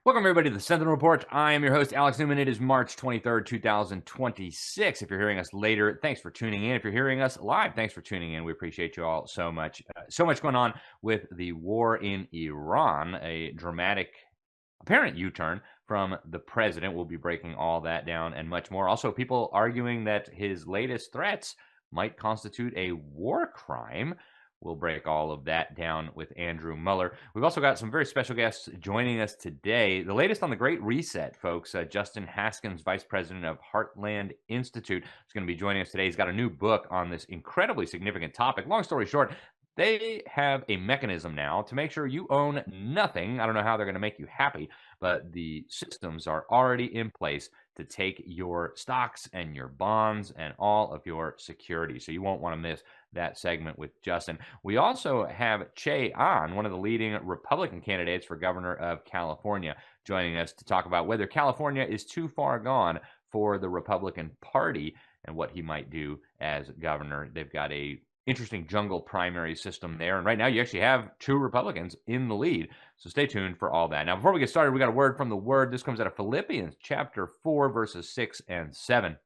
Welcome, everybody, to the Sentinel Report. I am your host, Alex Newman. It is March 23rd, 2026. If you're hearing us later, thanks for tuning in. If you're hearing us live, thanks for tuning in. We appreciate you all so much. So much going on with the war in Iran, a dramatic apparent U-turn from the president. We'll be breaking all that down and much more. Also, people arguing that his latest threats might constitute a war crime. We'll break all of that down with Andrew Mueller. We've also got some very special guests joining us today. The latest on the Great Reset, folks. Justin Haskins, Vice President of Heartland Institute, is going to be joining us today. He's got a new book on this incredibly significant topic. Long story short, they have a mechanism now to make sure you own nothing. I don't know how they're going to make you happy, but the systems are already in place to take your stocks and your bonds and all of your security. So you won't want to miss that segment with Justin. We also have Ché Ahn, one of the leading Republican candidates for governor of California, joining us to talk about whether California is too far gone for the Republican Party and what he might do as governor. They've got a interesting jungle primary system there. And right now you actually have two Republicans in the lead. So stay tuned for all that. Now, before we get started, we got a word from the Word. This comes out of Philippians chapter 4, verses 6 and 7.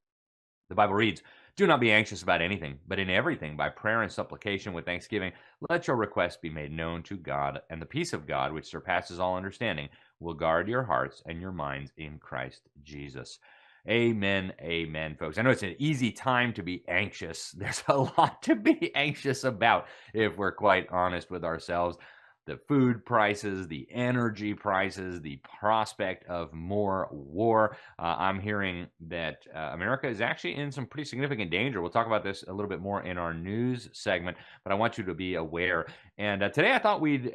The Bible reads, "Do not be anxious about anything, but in everything, by prayer and supplication with thanksgiving, let your requests be made known to God, and the peace of God, which surpasses all understanding, will guard your hearts and your minds in Christ Jesus." Amen, amen, folks. I know it's an easy time to be anxious. There's a lot to be anxious about if we're quite honest with ourselves. The food prices, the energy prices, the prospect of more war. I'm hearing that America is actually in some pretty significant danger. We'll talk about this a little bit more in our news segment, but I want you to be aware. And today I thought we'd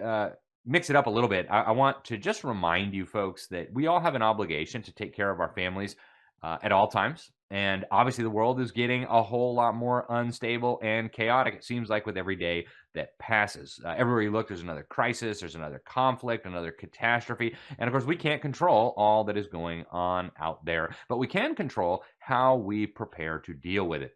mix it up a little bit. I want to just remind you folks that we all have an obligation to take care of our families at all times. And obviously, the world is getting a whole lot more unstable and chaotic, it seems like, with every day that passes. Everywhere you look, there's another crisis, there's another conflict, another catastrophe. And of course, we can't control all that is going on out there, but we can control how we prepare to deal with it.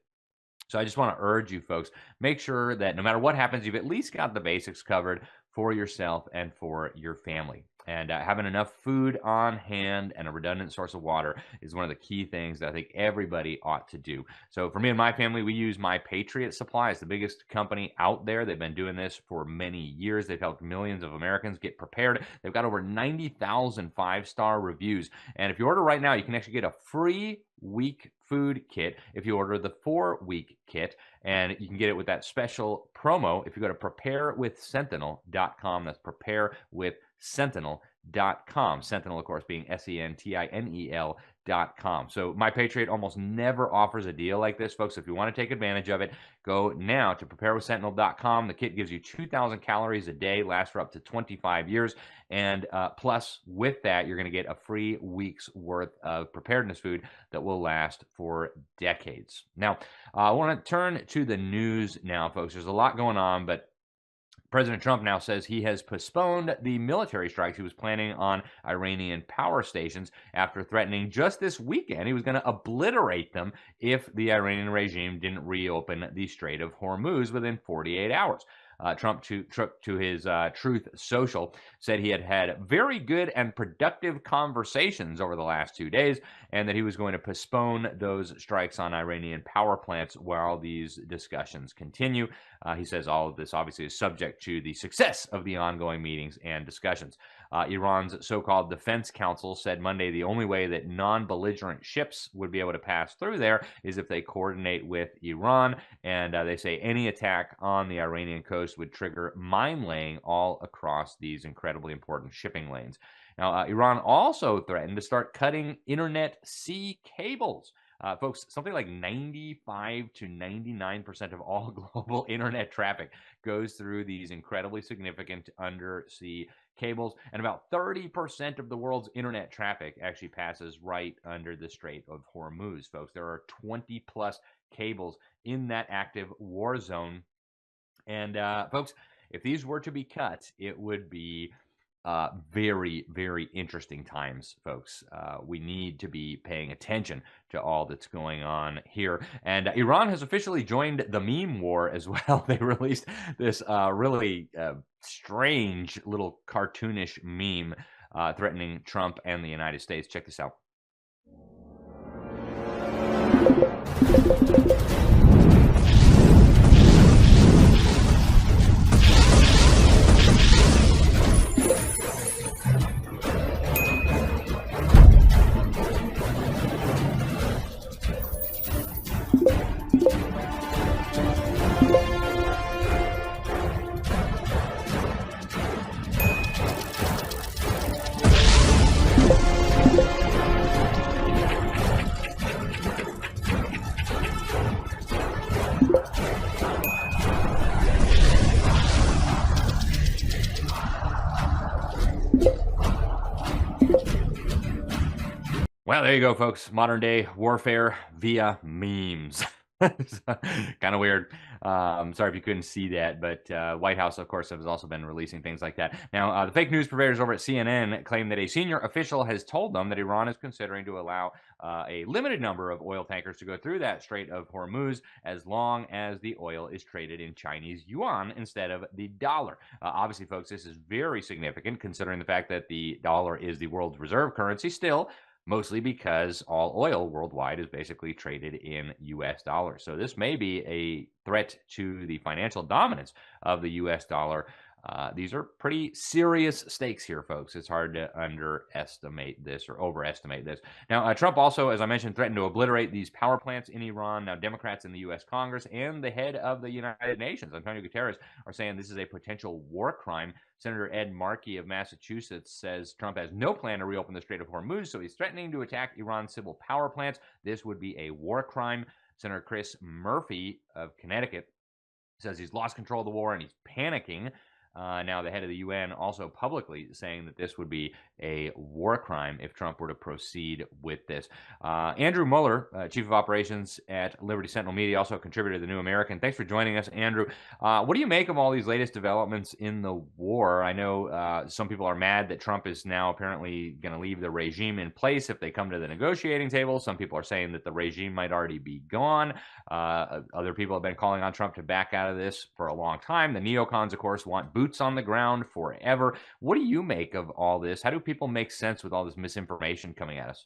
So I just want to urge you folks, make sure that no matter what happens, you've at least got the basics covered for yourself and for your family. And having enough food on hand and a redundant source of water is one of the key things that I think everybody ought to do. So for me and my family, we use My Patriot Supply. It's the biggest company out there. They've been doing this for many years. They've helped millions of Americans get prepared. They've got over 90,000 five-star reviews. And if you order right now, you can actually get a free week food kit if you order the 4-week kit, and you can get it with that special promo if you go to preparewithsentinel.com. That's preparewithsentinel.com. Sentinel, of course, being SENTINEL.com. So My Patriot almost never offers a deal like this, folks. If you want to take advantage of it, go now to preparewithsentinel.com. The kit gives you 2,000 calories a day, lasts for up to 25 years. And plus, with that, you're going to get a free week's worth of preparedness food that will last for decades. Now, I want to turn to the news now, folks. There's a lot going on, but President Trump now says he has postponed the military strikes he was planning on Iranian power stations after threatening just this weekend he was going to obliterate them if the Iranian regime didn't reopen the Strait of Hormuz within 48 hours. Trump to his Truth Social said he had had very good and productive conversations over the last 2 days, and that he was going to postpone those strikes on Iranian power plants while these discussions continue. He says all of this obviously is subject to the success of the ongoing meetings and discussions. Iran's so-called Defense Council said Monday the only way that non-belligerent ships would be able to pass through there is if they coordinate with Iran, and they say any attack on the Iranian coast would trigger mine laying all across these incredibly important shipping lanes. Now, Iran also threatened to start cutting internet sea cables. Folks, something like 95 to 99% of all global internet traffic goes through these incredibly significant undersea cables, and about 30% of the world's internet traffic actually passes right under the Strait of Hormuz, folks. There are 20 plus cables in that active war zone. And folks, if these were to be cut, it would be very, very interesting times, folks. We need to be paying attention to all that's going on here. And Iran has officially joined the meme war as well. They released this really strange little cartoonish meme threatening Trump and the United States. Check this out. Well, there you go, folks. Modern day warfare via memes. Kind of weird. Sorry if you couldn't see that, but White House, of course, has also been releasing things like that. Now, the fake news purveyors over at CNN claim that a senior official has told them that Iran is considering to allow a limited number of oil tankers to go through that Strait of Hormuz as long as the oil is traded in Chinese yuan instead of the dollar. Obviously, folks, this is very significant considering the fact that the dollar is the world's reserve currency still, mostly because all oil worldwide is basically traded in U.S. dollars. So this may be a threat to the financial dominance of the U.S. dollar. These are pretty serious stakes here, folks. It's hard to underestimate this or overestimate this. Now, Trump also, as I mentioned, threatened to obliterate these power plants in Iran. Now, Democrats in the U.S. Congress and the head of the United Nations, Antonio Guterres, are saying this is a potential war crime. Senator Ed Markey of Massachusetts says Trump has no plan to reopen the Strait of Hormuz, so he's threatening to attack Iran's civil power plants. This would be a war crime. Senator Chris Murphy of Connecticut says he's lost control of the war and he's panicking. Now, the head of the UN also publicly saying that this would be a war crime if Trump were to proceed with this. Andrew Mueller, chief of operations at Liberty Sentinel Media, also a contributor to The New American. Thanks for joining us, Andrew. What do you make of all these latest developments in the war? I know some people are mad that Trump is now apparently going to leave the regime in place if they come to the negotiating table. Some people are saying that the regime might already be gone. Other people have been calling on Trump to back out of this for a long time. The neocons, of course, want boots on the ground forever. What do you make of all this? How do people make sense with all this misinformation coming at us?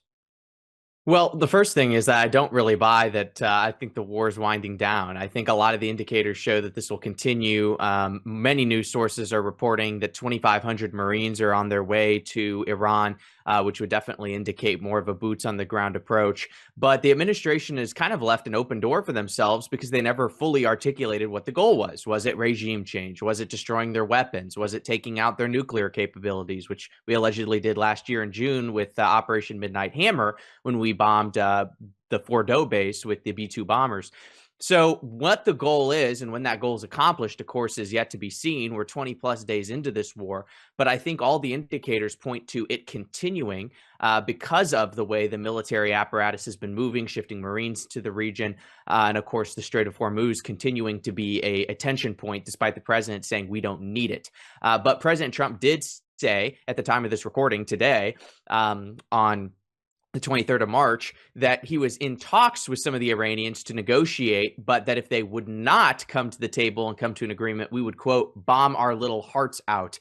Well, the first thing is that I don't really buy that. I think the war is winding down. I think a lot of the indicators show that this will continue. Many news sources are reporting that 2,500 Marines are on their way to Iran, which would definitely indicate more of a boots on the ground approach. But the administration has kind of left an open door for themselves because they never fully articulated what the goal was. Was it regime change? Was it destroying their weapons? Was it taking out their nuclear capabilities, which we allegedly did last year in June with Operation Midnight Hammer when we bombed the Fordo base with the B-2 bombers. So what the goal is and when that goal is accomplished, of course, is yet to be seen. We're 20 plus days into this war, but I think all the indicators point to it continuing because of the way the military apparatus has been moving, shifting Marines to the region. And of course, the Strait of Hormuz continuing to be a tension point, despite the president saying we don't need it. But President Trump did say at the time of this recording today on the 23rd of March, that he was in talks with some of the Iranians to negotiate, but that if they would not come to the table and come to an agreement, we would, quote, bomb our little hearts out.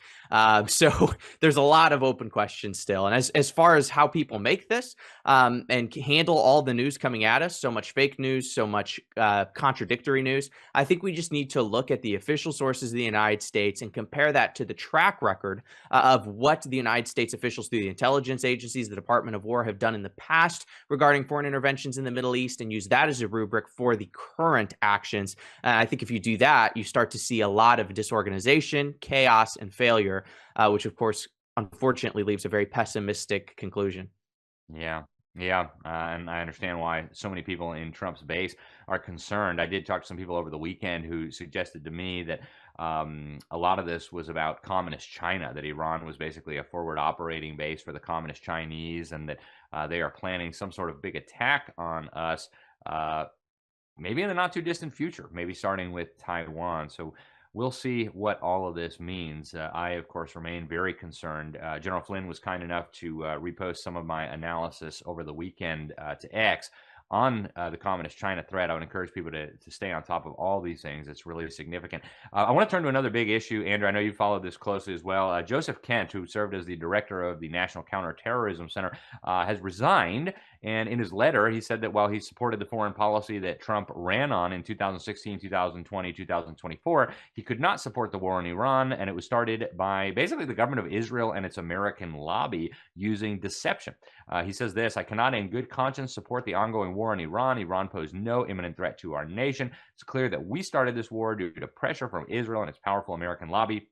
So there's a lot of open questions still. And as far as how people make this and handle all the news coming at us, so much fake news, so much contradictory news, I think we just need to look at the official sources of the United States and compare that to the track record of what the United States officials through the intelligence agencies, the Department of War have done in the past regarding foreign interventions in the Middle East, and use that as a rubric for the current actions. I think if you do that, you start to see a lot of disorganization, chaos, and failure, which of course, unfortunately, leaves a very pessimistic conclusion. Yeah. Yeah, and I understand why so many people in Trump's base are concerned. I did talk to some people over the weekend who suggested to me that a lot of this was about communist China, that Iran was basically a forward operating base for the communist Chinese, and that they are planning some sort of big attack on us, maybe in the not too distant future, maybe starting with Taiwan. So we'll see what all of this means. I, of course, remain very concerned. General Flynn was kind enough to repost some of my analysis over the weekend to X on the communist China threat. I would encourage people to stay on top of all these things. It's really significant. I want to turn to another big issue. Andrew, I know you followed this closely as well. Joseph Kent, who served as the director of the National Counterterrorism Center, has resigned. And in his letter, he said that while he supported the foreign policy that Trump ran on in 2016, 2020, 2024, he could not support the war in Iran. And it was started by basically the government of Israel and its American lobby using deception. He says this: "I cannot in good conscience support the ongoing war in Iran. Iran posed no imminent threat to our nation. It's clear that we started this war due to pressure from Israel and its powerful American lobby."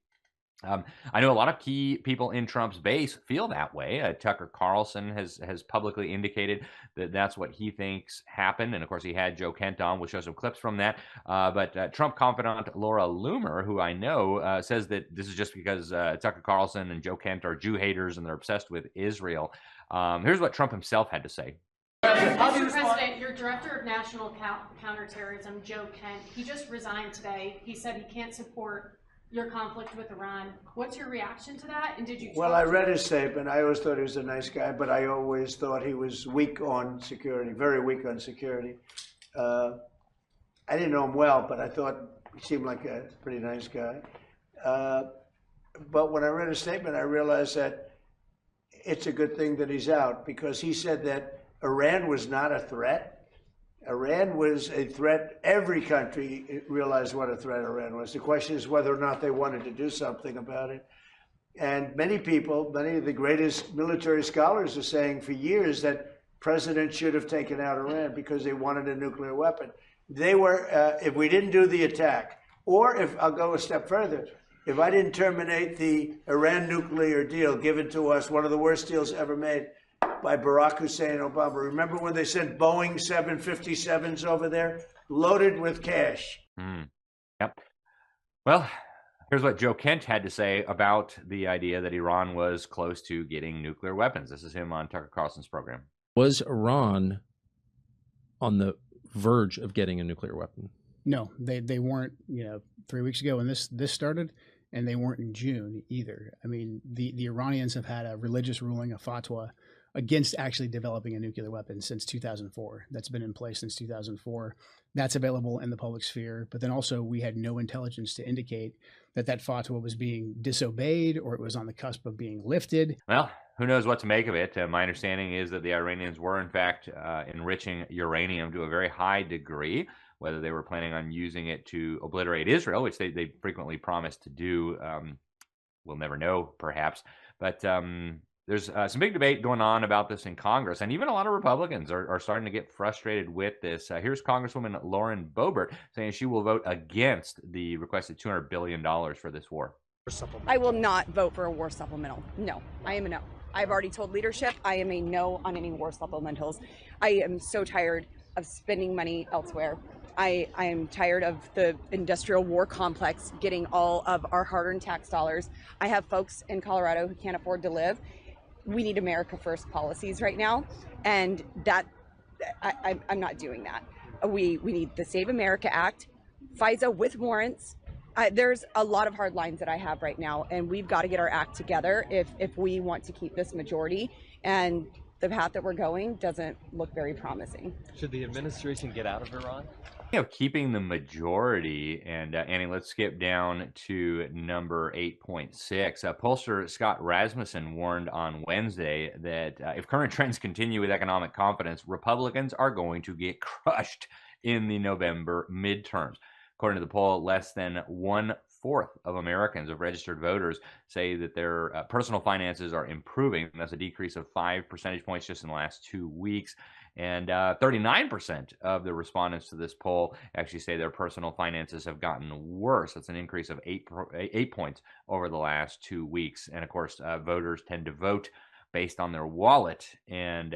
I know a lot of key people in Trump's base feel that way. Tucker Carlson has publicly indicated that that's what he thinks happened. And of course, he had Joe Kent on. We'll show some clips from that. But Trump confidant Laura Loomer, who I know, says that this is just because Tucker Carlson and Joe Kent are Jew haters and they're obsessed with Israel. Here's what Trump himself had to say. Mr. President, your Director of National Counterterrorism, Joe Kent, he just resigned today. He said he can't support your conflict with Iran. What's your reaction to that? And did you? Well, I read his statement. I always thought he was a nice guy, but I always thought he was weak on security, very weak on security. I didn't know him well, but I thought he seemed like a pretty nice guy. But when I read his statement, I realized that it's a good thing that he's out, because he said that Iran was not a threat. Iran was a threat. Every country realized what a threat Iran was. The question is whether or not they wanted to do something about it. And many people, many of the greatest military scholars are saying for years that president should have taken out Iran because they wanted a nuclear weapon. They were, if we didn't do the attack, or if, I'll go a step further, if I didn't terminate the Iran nuclear deal given to us, one of the worst deals ever made, by Barack Hussein Obama. Remember when they sent Boeing 757s over there, loaded with cash? Yep. Well, here's what Joe Kent had to say about the idea that Iran was close to getting nuclear weapons. This is him on Tucker Carlson's program. Was Iran on the verge of getting a nuclear weapon? No, they weren't. 3 weeks ago when this started, and they weren't in June either. I mean, the Iranians have had a religious ruling, a fatwa, against actually developing a nuclear weapon since 2004. That's been in place since 2004. That's available in the public sphere. But then also we had no intelligence to indicate that fatwa was being disobeyed or it was on the cusp of being lifted. Well, who knows what to make of it. My understanding is that the Iranians were, in fact, enriching uranium to a very high degree. Whether they were planning on using it to obliterate Israel, which they frequently promised to do, we'll never know, perhaps. But there's some big debate going on about this in Congress, and even a lot of Republicans are starting to get frustrated with this. Here's Congresswoman Lauren Boebert saying she will vote against the requested $200 billion for this war. I will not vote for a war supplemental. No, I am a no. I've already told leadership I am a no on any war supplementals. I am so tired of spending money elsewhere. I am tired of the industrial war complex getting all of our hard-earned tax dollars. I have folks in Colorado who can't afford to live. We need America First policies right now, and that I'm not doing that. We need the Save America Act, FISA with warrants. There's a lot of hard lines that I have right now, and we've got to get our act together if we want to keep this majority. And the path that we're going doesn't look very promising. Should the administration get out of Iran? Of keeping the majority, and Annie, let's skip down to number 8.6. Pollster Scott Rasmussen warned on Wednesday that if current trends continue with economic confidence, Republicans are going to get crushed in the November midterms. According to the poll, less than 1/4 of Americans, of registered voters, say that their personal finances are improving. That's a decrease of 5 percentage points just in the last 2 weeks. And 39% of the respondents to this poll actually say their personal finances have gotten worse. That's an increase of 8 points over the last 2 weeks. And of course, voters tend to vote based on their wallet. And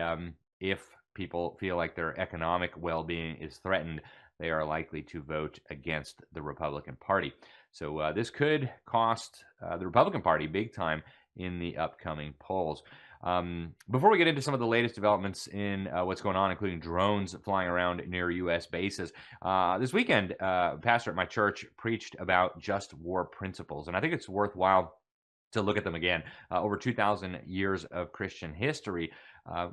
if people feel like their economic well-being is threatened, they are likely to vote against the Republican Party. So this could cost the Republican Party big time in the upcoming polls. Before we get into some of the latest developments in what's going on, including drones flying around near U.S. bases, this weekend, a pastor at my church preached about just war principles. And I think it's worthwhile to look at them again. Over 2,000 years of Christian history,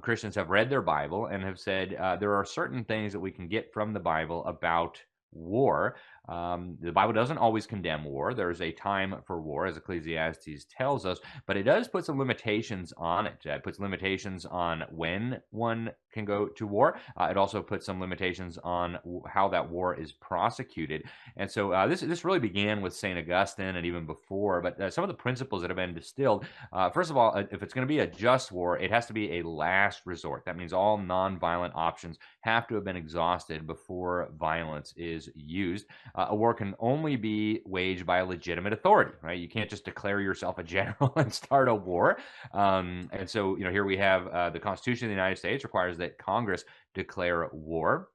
Christians have read their Bible and have said there are certain things that we can get from the Bible about war. The Bible doesn't always condemn war. There's a time for war, as Ecclesiastes tells us, but it does put some limitations on it. It puts limitations on when one can go to war. It also puts some limitations on how that war is prosecuted. And so this really began with St. Augustine and even before, but some of the principles that have been distilled, first of all, if it's going to be a just war, it has to be a last resort. That means all nonviolent options have to have been exhausted before violence is used. A war can only be waged by a legitimate authority, right? You can't just declare yourself a general and start a war. And so, here we have the Constitution of the United States requires that Congress declare war.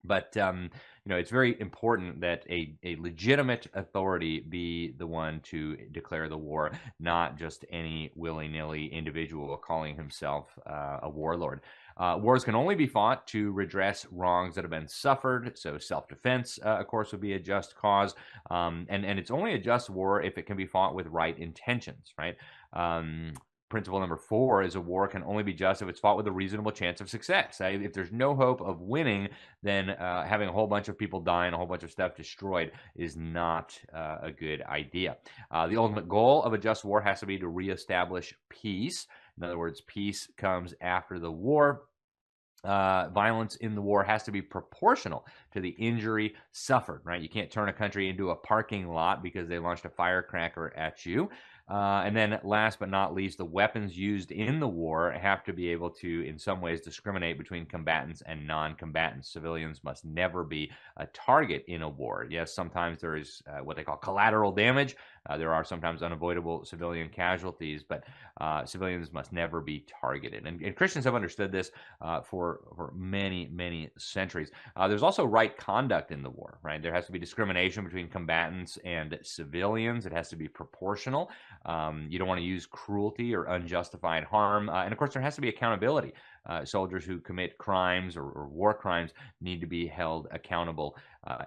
But, it's very important that a legitimate authority be the one to declare the war, not just any willy-nilly individual calling himself a warlord. Wars can only be fought to redress wrongs that have been suffered. So self-defense, of course, would be a just cause. And it's only a just war if it can be fought with right intentions, right? Principle number 4 is a war can only be just if it's fought with a reasonable chance of success. If there's no hope of winning, then having a whole bunch of people die and a whole bunch of stuff destroyed is not a good idea. The ultimate goal of a just war has to be to reestablish peace. In other words, peace comes after the war. Violence in the war has to be proportional to the injury suffered, right? You can't turn a country into a parking lot because they launched a firecracker at you. And then last but not least, the weapons used in the war have to be able to, in some ways, discriminate between combatants and non-combatants. Civilians must never be a target in a war. Yes, sometimes there is what they call collateral damage. There are sometimes unavoidable civilian casualties, but civilians must never be targeted. And Christians have understood this for many, many centuries. There's also right conduct in the war, right? There has to be discrimination between combatants and civilians. It has to be proportional. You don't want to use cruelty or unjustified harm. And of course, there has to be accountability. Soldiers who commit crimes or war crimes need to be held accountable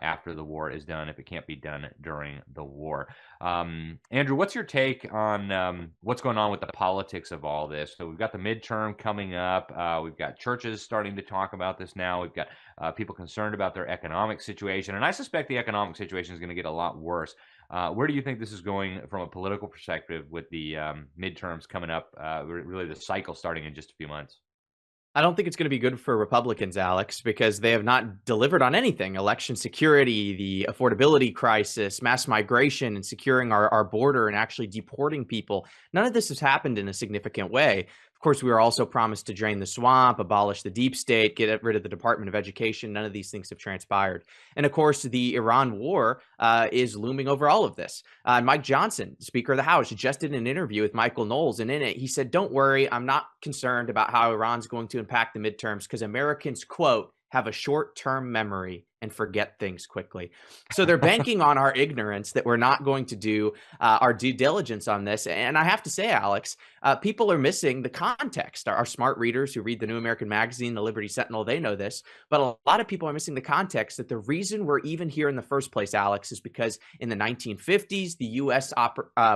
after the war is done if it can't be done during the war. Andrew, what's your take on what's going on with the politics of all this? So we've got the midterm coming up. We've got churches starting to talk about this now. We've got people concerned about their economic situation. And I suspect the economic situation is going to get a lot worse. Where do you think this is going from a political perspective with the midterms coming up, really the cycle starting in just a few months? I don't think it's going to be good for Republicans, Alex, because they have not delivered on anything. Election security, the affordability crisis, mass migration, and securing our border and actually deporting people. None of this has happened in a significant way. Of course, we were also promised to drain the swamp, abolish the deep state, get rid of the Department of Education. None of these things have transpired. And of course, the Iran war is looming over all of this. Mike Johnson, Speaker of the House, just did an interview with Michael Knowles, and in it, he said, "Don't worry, I'm not concerned about how Iran's going to impact the midterms because Americans, quote, have a short-term memory and forget things quickly." So they're banking on our ignorance that we're not going to do our due diligence on this. And I have to say, Alex, people are missing the context. Our smart readers who read the New American Magazine, the Liberty Sentinel, they know this. But a lot of people are missing the context that the reason we're even here in the first place, Alex, is because in the 1950s, the U.S.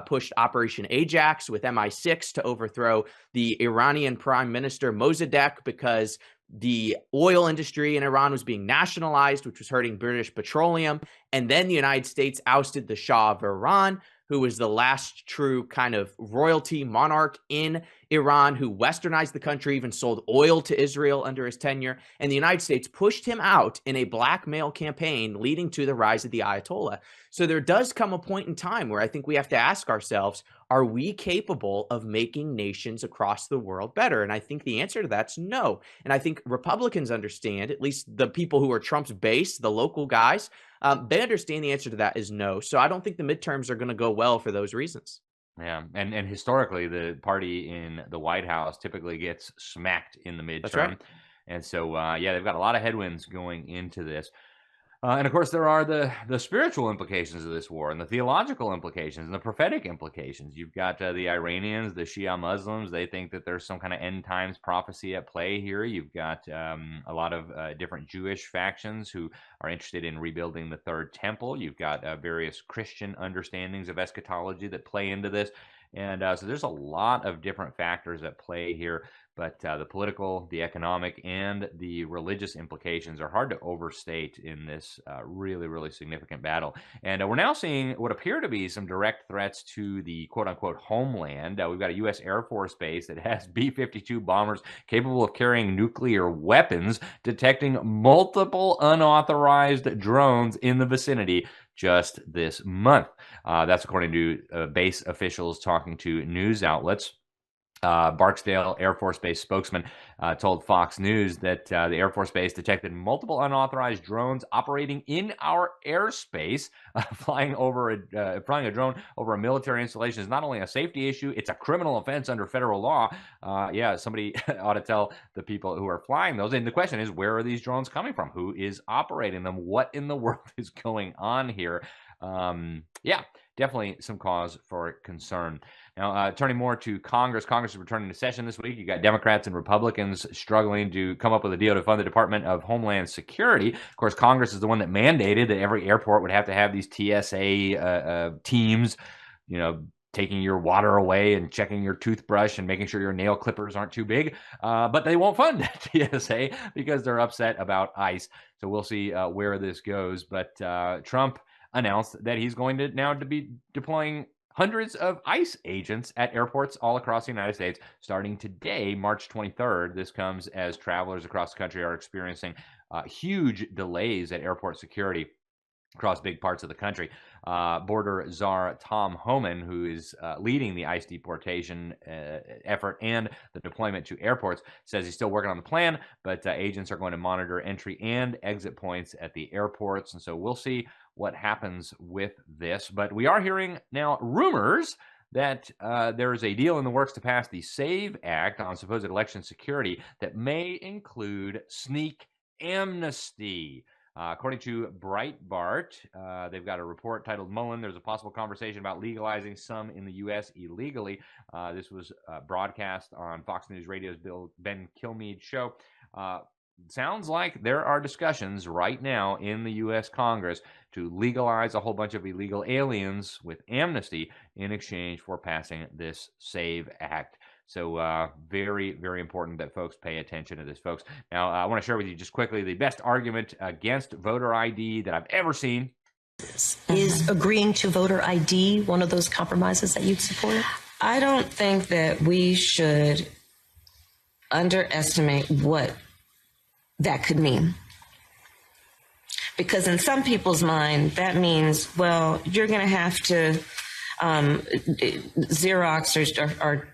pushed Operation Ajax with MI6 to overthrow the Iranian Prime Minister Mossadegh because the oil industry in Iran was being nationalized, which was hurting British petroleum. And then the United States ousted the Shah of Iran, who was the last true kind of royalty monarch in Iran, who westernized the country, even sold oil to Israel under his tenure. And the United States pushed him out in a blackmail campaign, leading to the rise of the Ayatollah. So there does come a point in time where I think we have to ask ourselves, are we capable of making nations across the world better? And I think the answer to that's no. And I think Republicans understand, at least the people who are Trump's base, the local guys, they understand the answer to that is no. So I don't think the midterms are going to go well for those reasons. Yeah, and historically, the party in the White House typically gets smacked in the midterm. That's right. And so, yeah, they've got a lot of headwinds going into this. And of course, there are the spiritual implications of this war and the theological implications and the prophetic implications. You've got the Iranians, the Shia Muslims. They think that there's some kind of end times prophecy at play here. You've got a lot of different Jewish factions who are interested in rebuilding the third temple. You've got various Christian understandings of eschatology that play into this. And so there's a lot of different factors at play here. But the political, the economic, and the religious implications are hard to overstate in this really, really significant battle. And we're now seeing what appear to be some direct threats to the quote-unquote homeland. We've got a U.S. Air Force base that has B-52 bombers capable of carrying nuclear weapons, detecting multiple unauthorized drones in the vicinity just this month. That's according to base officials talking to news outlets. Barksdale Air Force Base spokesman told Fox News that the Air Force Base detected multiple unauthorized drones operating in our airspace. Flying a drone over a military installation is not only a safety issue, it's a criminal offense under federal law. Yeah, somebody ought to tell the people who are flying those. And the question is, where are these drones coming from? Who is operating them? What in the world is going on here? Yeah, definitely some cause for concern. Now, turning more to Congress, Congress is returning to session this week. You got Democrats and Republicans struggling to come up with a deal to fund the Department of Homeland Security. Of course, Congress is the one that mandated that every airport would have to have these TSA teams, taking your water away and checking your toothbrush and making sure your nail clippers aren't too big. But they won't fund TSA because they're upset about ICE. So we'll see where this goes. But Trump announced that he's going to be deploying hundreds of ICE agents at airports all across the United States starting today, March 23rd. This comes as travelers across the country are experiencing huge delays at airport security across big parts of the country. Border czar Tom Homan, who is leading the ICE deportation effort and the deployment to airports, says he's still working on the plan, but agents are going to monitor entry and exit points at the airports. And so we'll see what happens with this. But we are hearing now rumors that there is a deal in the works to pass the SAVE Act on supposed election security that may include sneak amnesty. According to Breitbart, they've got a report titled Mullen, there's a possible conversation about legalizing some in the U.S. illegally. This was broadcast on Fox News Radio's Ben Kilmeade show. Sounds like there are discussions right now in the U.S. Congress to legalize a whole bunch of illegal aliens with amnesty in exchange for passing this SAVE Act. So very, very important that folks pay attention to this, folks. Now, I want to share with you just quickly the best argument against voter ID that I've ever seen. Is agreeing to voter ID one of those compromises that you'd support? I don't think that we should underestimate what that could mean. Because in some people's mind, that means, well, you're going to have to Xerox or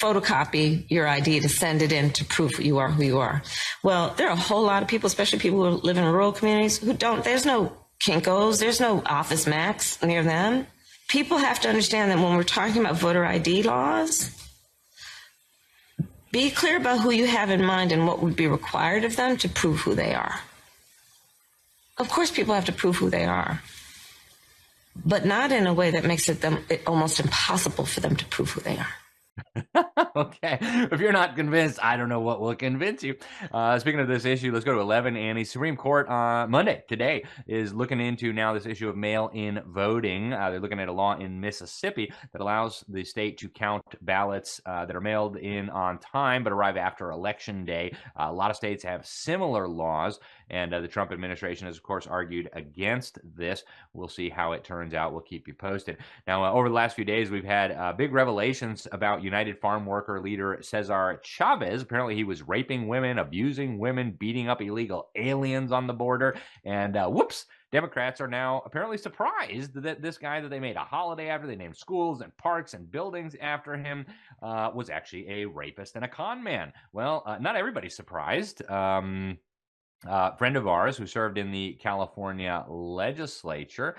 photocopy your ID to send it in to prove you are who you are. Well, there are a whole lot of people, especially people who live in rural communities, who don't. There's no Kinko's, there's no Office Max near them. People have to understand that when we're talking about voter ID laws, be clear about who you have in mind and what would be required of them to prove who they are. Of course, people have to prove who they are, but not in a way that makes it almost impossible for them to prove who they are. Okay. If you're not convinced, I don't know what will convince you. Speaking of this issue, let's go to 11. And the Supreme Court Monday, today, is looking into now this issue of mail-in voting. They're looking at a law in Mississippi that allows the state to count ballots that are mailed in on time but arrive after Election Day. A lot of states have similar laws, and the Trump administration has, of course, argued against this. We'll see how it turns out. We'll keep you posted. Now, over the last few days, we've had big revelations about United Farm Worker leader Cesar Chavez. Apparently, he was raping women, abusing women, beating up illegal aliens on the border. And whoops, Democrats are now apparently surprised that this guy that they made a holiday after, they named schools and parks and buildings after him, was actually a rapist and a con man. Well, not everybody's surprised. Friend of ours who served in the California legislature,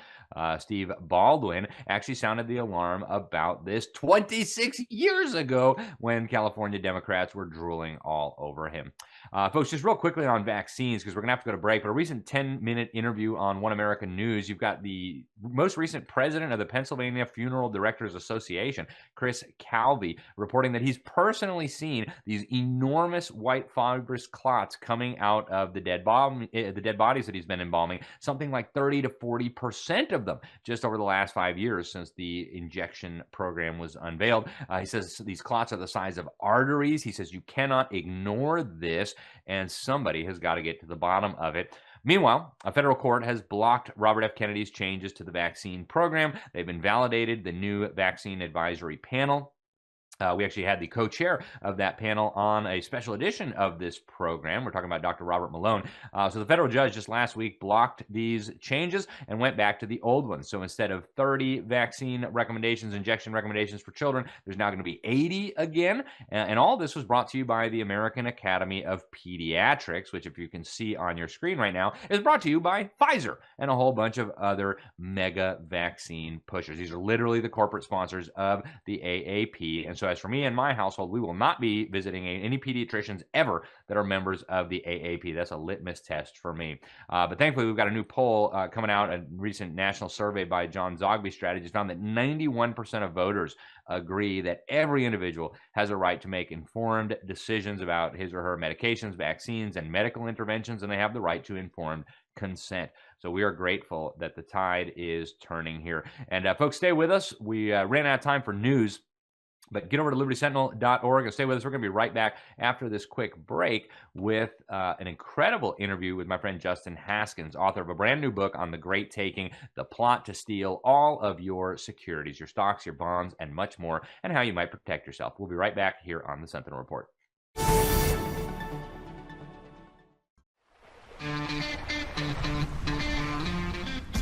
Steve Baldwin, actually sounded the alarm about this 26 years ago when California Democrats were drooling all over him. Folks, just real quickly on vaccines, because we're going to have to go to break, but a recent 10-minute interview on One American News, you've got the most recent president of the Pennsylvania Funeral Directors Association, Chris Calvi, reporting that he's personally seen these enormous white fibrous clots coming out of the dead dead bodies that he's been embalming, something like 30 to 40% of them just over the last 5 years since the injection program was unveiled. He says these clots are the size of arteries. He says you cannot ignore this, and somebody has got to get to the bottom of it. Meanwhile, a federal court has blocked Robert F. Kennedy's changes to the vaccine program. They've invalidated the new vaccine advisory panel. We actually had the co-chair of that panel on a special edition of this program. We're talking about Dr. Robert Malone. So the federal judge just last week blocked these changes and went back to the old ones. So instead of 30 vaccine recommendations, injection recommendations for children, there's now going to be 80 again. And all this was brought to you by the American Academy of Pediatrics, which, if you can see on your screen right now, is brought to you by Pfizer and a whole bunch of other mega vaccine pushers. These are literally the corporate sponsors of the AAP. And so as for me and my household, we will not be visiting any pediatricians ever that are members of the AAP. That's a litmus test for me. But thankfully, we've got a new poll coming out, a recent national survey by John Zogby Strategies found that 91% of voters agree that every individual has a right to make informed decisions about his or her medications, vaccines, and medical interventions, and they have the right to informed consent. So we are grateful that the tide is turning here. And folks, stay with us. We ran out of time for news, but get over to libertysentinel.org and stay with us. We're going to be right back after this quick break with an incredible interview with my friend Justin Haskins, author of a brand new book on the Great Taking, the plot to steal all of your securities, your stocks, your bonds, and much more, and how you might protect yourself. We'll be right back here on the Sentinel Report.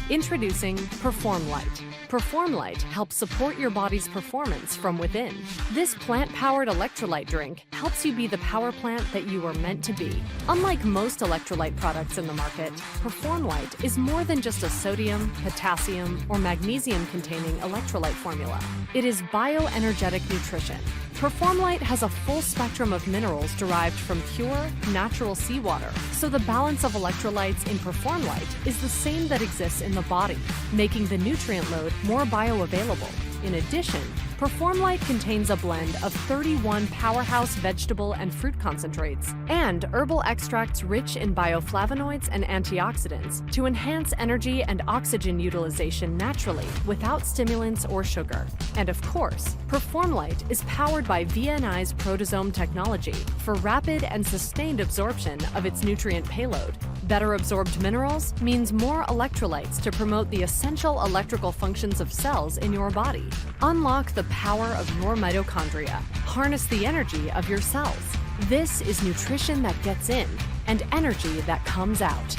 Introducing Perform Light. Perform Light helps support your body's performance from within. This plant-powered electrolyte drink helps you be the power plant that you are meant to be. Unlike most electrolyte products in the market, Perform Light is more than just a sodium, potassium, or magnesium-containing electrolyte formula. It is bioenergetic nutrition. Perform Light has a full spectrum of minerals derived from pure, natural seawater, so the balance of electrolytes in Perform Light is the same that exists in the body, making the nutrient load more bioavailable. In addition, Perform Light contains a blend of 31 powerhouse vegetable and fruit concentrates and herbal extracts rich in bioflavonoids and antioxidants to enhance energy and oxygen utilization naturally without stimulants or sugar. And of course, Perform Light is powered by VNI's proteasome technology for rapid and sustained absorption of its nutrient payload. Better absorbed minerals means more electrolytes to promote the essential electrical functions of cells in your body. Unlock the power of your mitochondria. Harness the energy of your cells. This is nutrition that gets in and energy that comes out.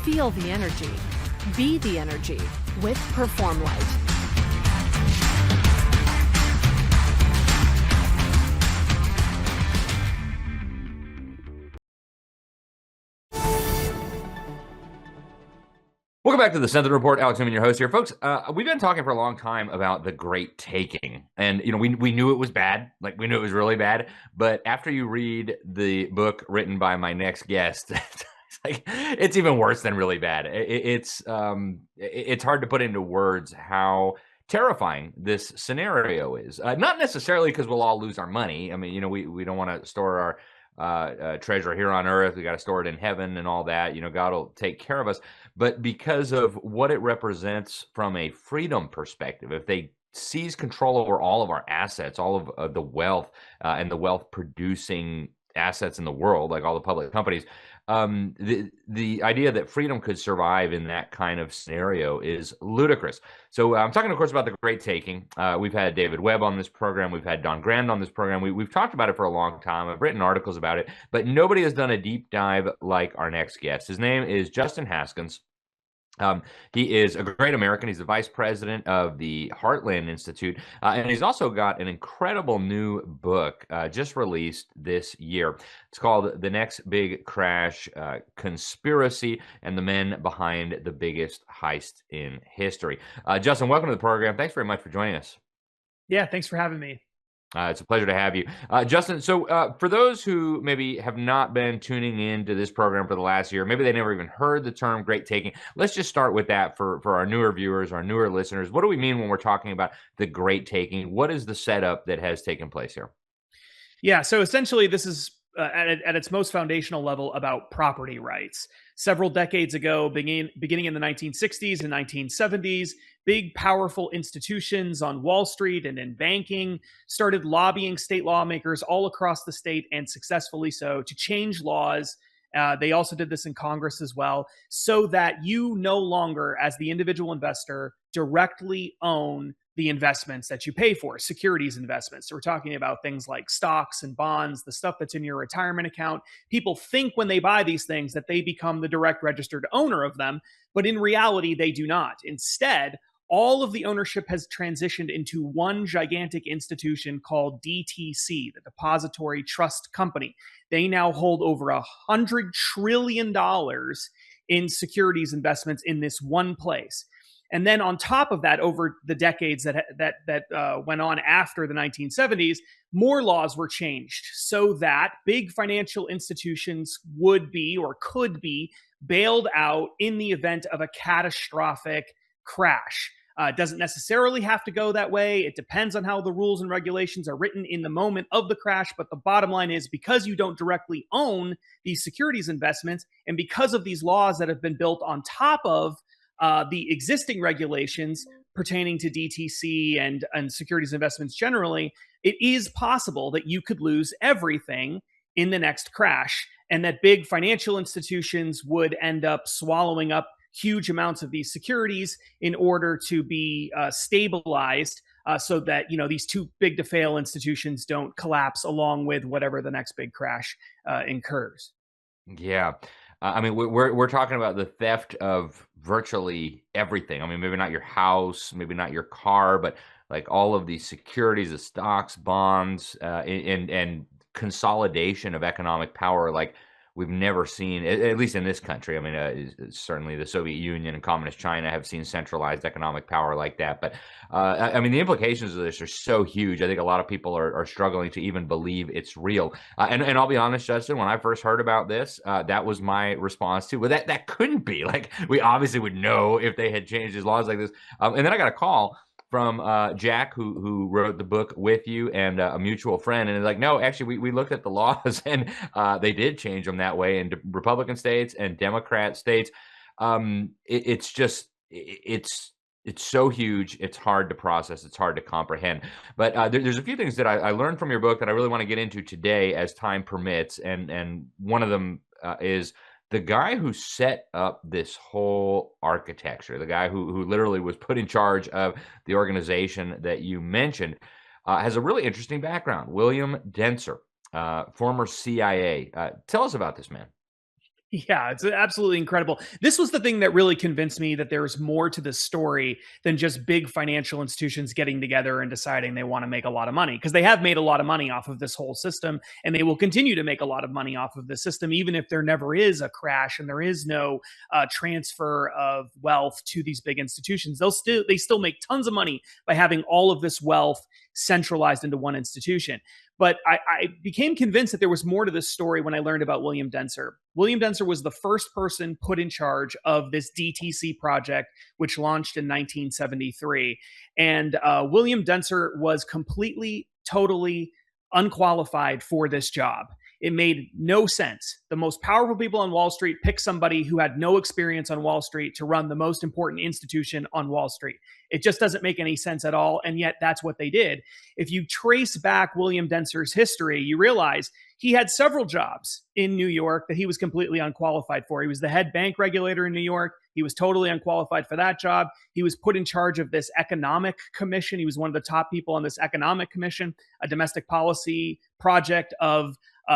Feel the energy. Be the energy with Perform Light. Welcome back to the Sentinel Report. Alex Newman, your host here. Folks, we've been talking for a long time about the Great Taking. And, you know, we knew it was bad. Like, we knew it was really bad. But after you read the book written by my next guest, it's even worse than really bad. It's hard to put into words how terrifying this scenario is. Not necessarily because we'll all lose our money. I mean, you know, we don't want to store our treasure here on earth. We got to store it in heaven and all that. You know, God will take care of us. But because of what it represents from a freedom perspective, if they seize control over all of our assets, all of the wealth and the wealth producing assets in the world, like all the public companies, the idea that freedom could survive in that kind of scenario is ludicrous. So I'm talking, of course, about the Great Taking. We've had David Webb on this program. We've had Don Grand on this program. We've talked about it for a long time. I've written articles about it, but nobody has done a deep dive like our next guest. His name is Justin Haskins. He is a great American. He's the vice president of the Heartland Institute, and he's also got an incredible new book just released this year. It's called The Next Big Crash, Conspiracy and the Men Behind the Biggest Heist in History. Justin, welcome to the program. Thanks very much for joining us. Yeah, thanks for having me. It's a pleasure to have you. Justin, so for those who maybe have not been tuning in to this program for the last year, maybe they never even heard the term Great Taking, let's just start with that for our newer viewers, our newer listeners. What do we mean when we're talking about the Great Taking? What is the setup that has taken place here? Yeah, so essentially this is at its most foundational level about property rights. Several decades ago, beginning in the 1960s and 1970s, big, powerful institutions on Wall Street and in banking started lobbying state lawmakers all across the state, and successfully so, to change laws. They also did this in Congress as well, so that you no longer, as the individual investor, directly own the investments that you pay for, securities investments. So we're talking about things like stocks and bonds, the stuff that's in your retirement account. People think when they buy these things that they become the direct registered owner of them, but in reality, they do not. Instead, all of the ownership has transitioned into one gigantic institution called DTC, the Depository Trust Company. They now hold over $100 trillion in securities investments in this one place. And then on top of that, over the decades that went on after the 1970s, more laws were changed so that big financial institutions would be or could be bailed out in the event of a catastrophic crash. It doesn't necessarily have to go that way. It depends on how the rules and regulations are written in the moment of the crash. But the bottom line is, because you don't directly own these securities investments, and because of these laws that have been built on top of the existing regulations pertaining to DTC and securities investments generally, it is possible that you could lose everything in the next crash, and that big financial institutions would end up swallowing up huge amounts of these securities in order to be stabilized, so that these too big to fail institutions don't collapse along with whatever the next big crash incurs. Yeah. I mean, we're talking about the theft of virtually everything. I mean, maybe not your house, maybe not your car, but like all of these securities, the stocks, bonds, and consolidation of economic power, like we've never seen, at least in this country. I mean, certainly the Soviet Union and Communist China have seen centralized economic power like that. But I mean, the implications of this are so huge. I think a lot of people are struggling to even believe it's real. And I'll be honest, Justin, when I first heard about this, that was my response to, well, that couldn't be. Like, we obviously would know if they had changed these laws like this. And then I got a call from Jack, who wrote the book with you, and a mutual friend, and it's like, no, actually, we looked at the laws, and they did change them that way in Republican states and Democrat states. It's so huge, it's hard to process, it's hard to comprehend. But there's a few things that I learned from your book that I really want to get into today as time permits, and one of them is the guy who set up this whole architecture, the guy who literally was put in charge of the organization that you mentioned, has a really interesting background. William Denser, former CIA. Tell us about this man. Yeah, it's absolutely incredible. This was the thing that really convinced me that there's more to this story than just big financial institutions getting together and deciding they want to make a lot of money, because they have made a lot of money off of this whole system, and they will continue to make a lot of money off of the system, even if there never is a crash and there is no transfer of wealth to these big institutions. They still make tons of money by having all of this wealth centralized into one institution. But I became convinced that there was more to this story when I learned about William Denser. William Denser was the first person put in charge of this DTC project, which launched in 1973. And William Denser was completely, totally unqualified for this job. It made no sense. The most powerful people on Wall Street picked somebody who had no experience on Wall Street to run the most important institution on Wall Street. It just doesn't make any sense at all, and yet that's what they did. If you trace back William Denser's history, you realize he had several jobs in New York that he was completely unqualified for. He was the head bank regulator in New York. He was totally unqualified for that job. He was put in charge of this economic commission. He was one of the top people on this economic commission, a domestic policy project of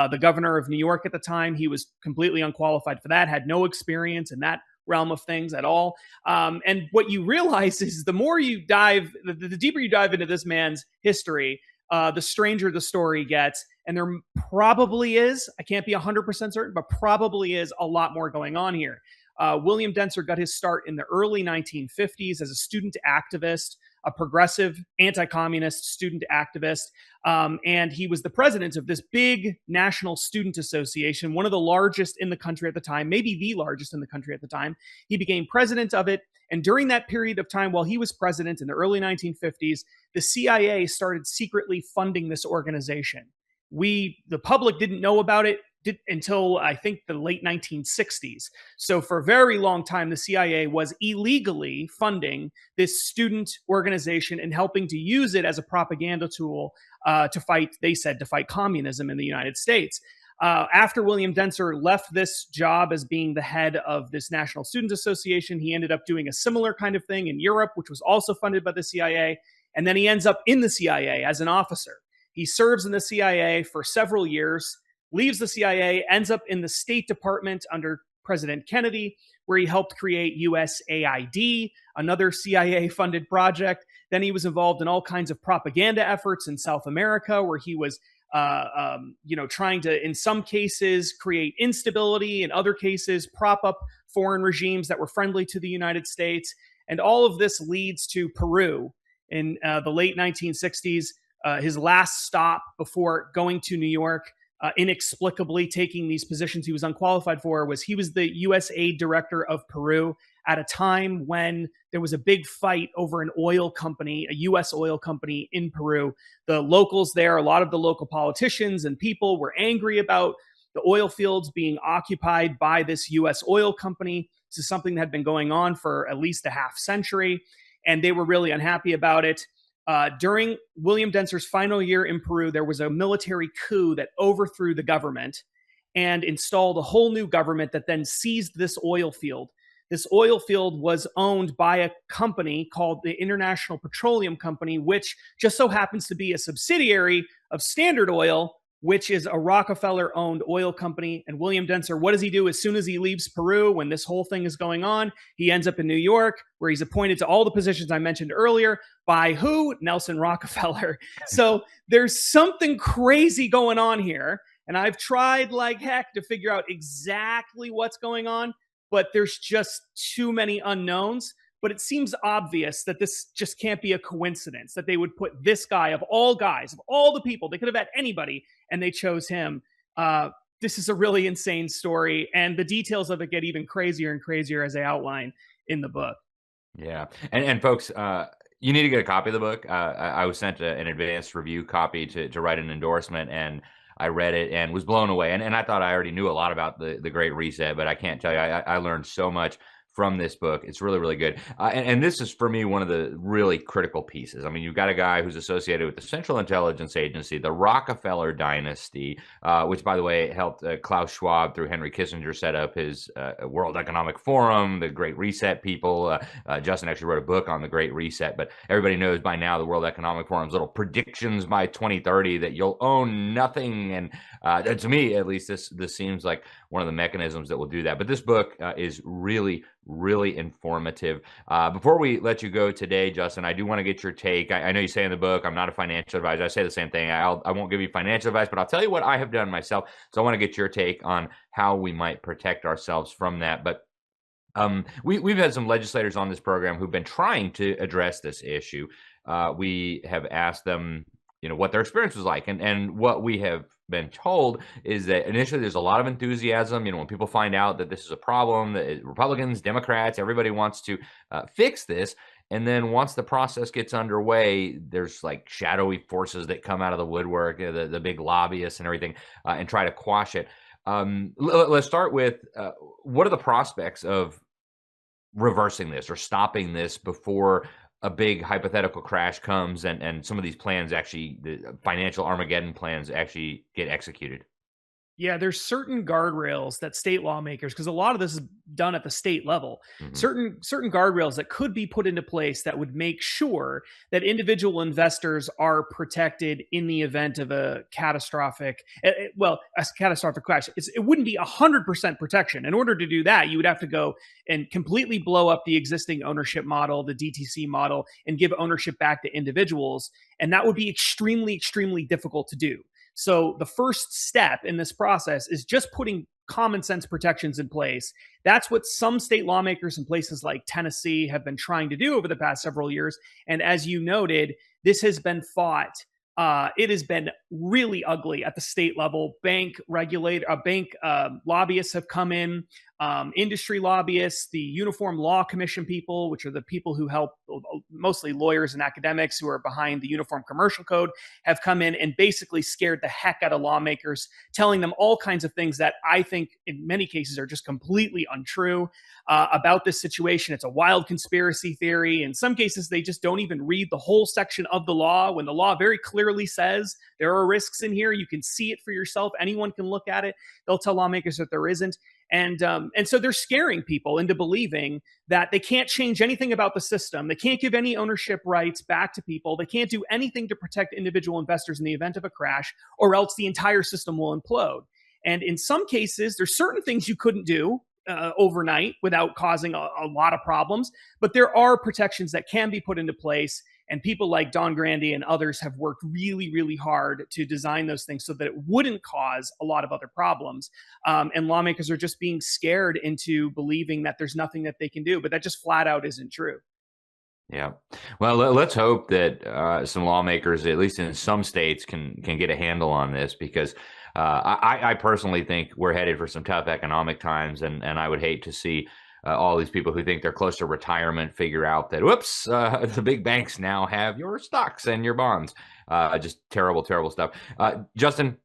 the governor of New York at the time. He was completely unqualified for that, had no experience in that realm of things at all. And what you realize is the more you dive, the deeper you dive into this man's history, the stranger the story gets. And there probably is, I can't be 100% certain, but probably is a lot more going on here. William Denser got his start in the early 1950s as a student activist, a progressive anti-communist student activist. And he was the president of this big national student association, one of the largest in the country at the time, maybe the largest in the country at the time. He became president of it. And during that period of time, while he was president in the early 1950s, the CIA started secretly funding this organization. the public didn't know about it until I think the late 1960s. So for a very long time, the CIA was illegally funding this student organization and helping to use it as a propaganda tool to fight communism in the United States. After William Dentzer left this job as being the head of this National Students Association, he ended up doing a similar kind of thing in Europe, which was also funded by the CIA. And then he ends up in the CIA as an officer. He serves in the CIA for several years, leaves the CIA, ends up in the State Department under President Kennedy, where he helped create USAID, another CIA-funded project. Then he was involved in all kinds of propaganda efforts in South America, where he was trying to, in some cases, create instability, in other cases, prop up foreign regimes that were friendly to the United States. And all of this leads to Peru in the late 1960s, his last stop before going to New York. Inexplicably taking these positions he was unqualified for he was the USAID director of Peru at a time when there was a big fight over an oil company, a U.S. oil company in Peru. The locals there, a lot of the local politicians and people were angry about the oil fields being occupied by this U.S. oil company. This is something that had been going on for at least a half century, and they were really unhappy about it. During William Dentzer's final year in Peru, there was a military coup that overthrew the government and installed a whole new government that then seized this oil field. This oil field was owned by a company called the International Petroleum Company, which just so happens to be a subsidiary of Standard Oil, which is a Rockefeller-owned oil company. And William Dentzer, what does he do as soon as he leaves Peru when this whole thing is going on? He ends up in New York, where he's appointed to all the positions I mentioned earlier by who? Nelson Rockefeller. So there's something crazy going on here. And I've tried like heck to figure out exactly what's going on, but there's just too many unknowns. But it seems obvious that this just can't be a coincidence, that they would put this guy, of all guys, of all the people, they could have had anybody, and they chose him. This is a really insane story, and the details of it get even crazier and crazier as they outline in the book. Yeah. And folks, you need to get a copy of the book. I was sent an advanced review copy to write an endorsement, and I read it and was blown away. And I thought I already knew a lot about the Great Reset, but I can't tell you, I learned so much from this book. It's really, really good. And this is, for me, one of the really critical pieces. I mean, you've got a guy who's associated with the Central Intelligence Agency, the Rockefeller dynasty, which, by the way, helped Klaus Schwab, through Henry Kissinger, set up his World Economic Forum, the Great Reset people. Justin actually wrote a book on the Great Reset, but everybody knows by now the World Economic Forum's little predictions by 2030 that you'll own nothing. And to me, at least, this seems like one of the mechanisms that will do that. But this book is really, really informative. Before we let you go today, Justin, I do want to get your take. I know you say in the book, I'm not a financial advisor. I say the same thing. I won't give you financial advice, but I'll tell you what I have done myself. So I want to get your take on how we might protect ourselves from that. But we've had some legislators on this program who've been trying to address this issue. We have asked them, what their experience was like. And what we have been told is that initially there's a lot of enthusiasm. When people find out that this is a problem, that Republicans, Democrats, everybody wants to fix this. And then once the process gets underway, there's like shadowy forces that come out of the woodwork, the big lobbyists and everything, and try to quash it. Let's start with what are the prospects of reversing this or stopping this before a big hypothetical crash comes and some of these plans actually, the financial Armageddon plans, actually get executed? Yeah, there's certain guardrails that state lawmakers, because a lot of this is done at the state level, certain guardrails that could be put into place that would make sure that individual investors are protected in the event of a catastrophic, a catastrophic crash. It wouldn't be 100% protection. In order to do that, you would have to go and completely blow up the existing ownership model, the DTC model, and give ownership back to individuals. And that would be extremely, extremely difficult to do. So the first step in this process is just putting common sense protections in place. That's what some state lawmakers in places like Tennessee have been trying to do over the past several years. And as you noted, this has been fought. It has been really ugly at the state level. Bank lobbyists have come in. industry lobbyists, the Uniform Law Commission people, which are the people who help, mostly lawyers and academics who are behind the Uniform Commercial Code, have come in and basically scared the heck out of lawmakers, telling them all kinds of things that I think in many cases are just completely untrue about this situation. It's a wild conspiracy theory. In some cases, they just don't even read the whole section of the law when the law very clearly says there are risks in here. You can see it for yourself. Anyone can look at it. They'll tell lawmakers that there isn't. And so they're scaring people into believing that they can't change anything about the system. They can't give any ownership rights back to people. They can't do anything to protect individual investors in the event of a crash, or else the entire system will implode. And in some cases, there's certain things you couldn't do overnight without causing a lot of problems. But there are protections that can be put into place. And people like Don Grandy and others have worked really, really hard to design those things so that it wouldn't cause a lot of other problems. And lawmakers are just being scared into believing that there's nothing that they can do. But that just flat out isn't true. Yeah. Well, let's hope that some lawmakers, at least in some states, can get a handle on this, because I personally think we're headed for some tough economic times, and I would hate to see all these people who think they're close to retirement figure out that, whoops, the big banks now have your stocks and your bonds. Just terrible, terrible stuff. Justin,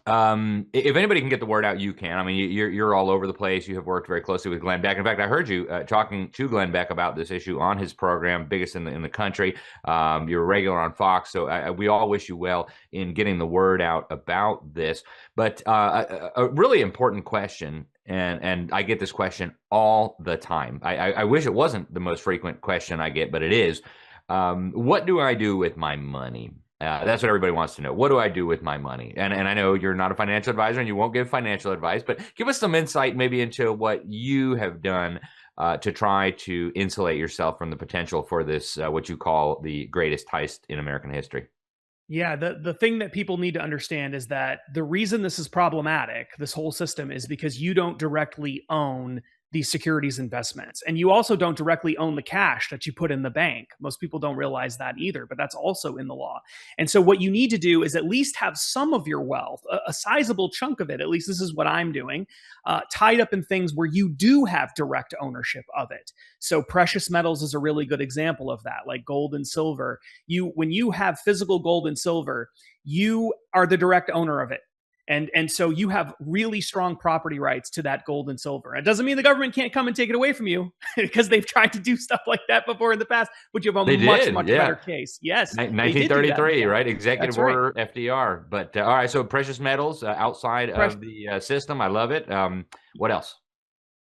if anybody can get the word out, you can. I mean, you're all over the place. You have worked very closely with Glenn Beck. In fact, I heard you talking to Glenn Beck about this issue on his program, biggest in the country. You're a regular on Fox, so we all wish you well in getting the word out about this. But a really important question, and I get this question all the time. I wish it wasn't the most frequent question I get, but it is. What do I do with my money? That's what everybody wants to know. What do I do with my money? And I know you're not a financial advisor and you won't give financial advice, but give us some insight maybe into what you have done to try to insulate yourself from the potential for this, what you call the greatest heist in American history. Yeah, the thing that people need to understand is that the reason this is problematic, this whole system, is because you don't directly own these securities investments. And you also don't directly own the cash that you put in the bank. Most people don't realize that either, but that's also in the law. And so what you need to do is at least have some of your wealth, a sizable chunk of it, at least this is what I'm doing, tied up in things where you do have direct ownership of it. So precious metals is a really good example of that, like gold and silver. When you have physical gold and silver, you are the direct owner of it. And so you have really strong property rights to that gold and silver. It doesn't mean the government can't come and take it away from you, because they've tried to do stuff like that before in the past, but you have a much better case. Yes. 1933, right? Executive That's right. order, FDR. But all right, so precious metals outside of the system. I love it. What else?